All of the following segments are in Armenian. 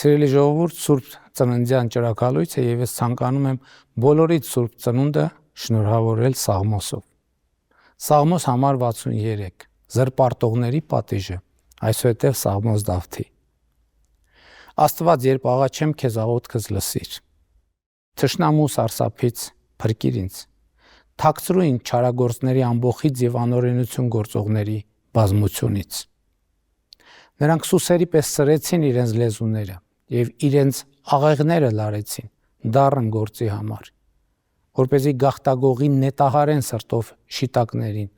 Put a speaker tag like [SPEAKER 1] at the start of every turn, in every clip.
[SPEAKER 1] Սիրելի ժողովուրդ, Սուրբ Ծննդյան ճրագալույցը եւ ես ցանկանում եմ բոլորիդ Սուրբ Ծնունդը շնորհավորել Սաղմոսով։ Սաղմոս համար 63 զրպարտողների պատիժը, այսուհետև Սաղմոս Դավթի։ Աստված, երբ աղաչեմ քեզ, աղոթքս լսիր։ Թշնամու սարսափից փրկիր ինձ։ Թաքցրու ինձ չարագործների ամբոխից եւ անօրենություն գործողների բազմությունից։ Նրանք սուսերի պես սրեցին իրենց լեզուները եւ իրենց աղեղները լարեցին դառն գործի համար, որպեսզի գաղտագողի նետահարեն սրտով շիտակներին,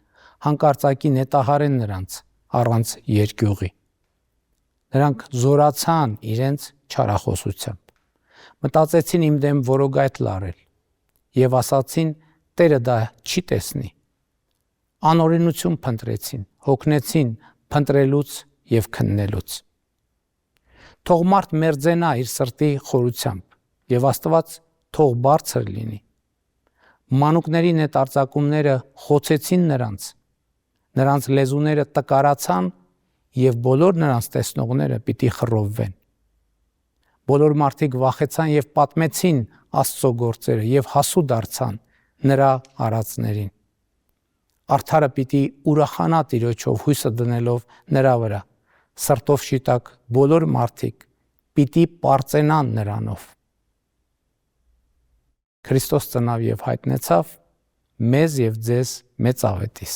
[SPEAKER 1] հանկարծակի նետահարեն նրանց առանց երկյուղի։ Նրանք զորացան իրենց չարախոսությամբ, մտածեցին իմ դեմ որոգայթ լարել եւ ասացին, Տերը դա չի տեսնի։ Անօրենություն փնտրեցին, հոգնեցին փնտրելուց եւ քննելուց։ Թող մարդ մերձենա իր սրտի խորությամբ եւ Աստված թող բարձր լինի։ Մանուկների նետարձակումները խոցեցին նրանց լեզուները տկարացան եւ բոլոր նրանց տեսնողները պիտի խռովվեն։ Բոլոր մարդիկ վախեցան եւ պատմեցին Աստծո գործերը եւ հասու դարձան նրա արածներին։ Արդարը պիտի ուրախանա Տիրոջով հույսը դնելով նրա վրա, սրտով շիտակ բոլոր մարդիկ պիտի պարծենան նրանով։ Քրիստոս ծնավ եւ հայտնեցավ մեզ եւ ձեզ մեծ աղետիս։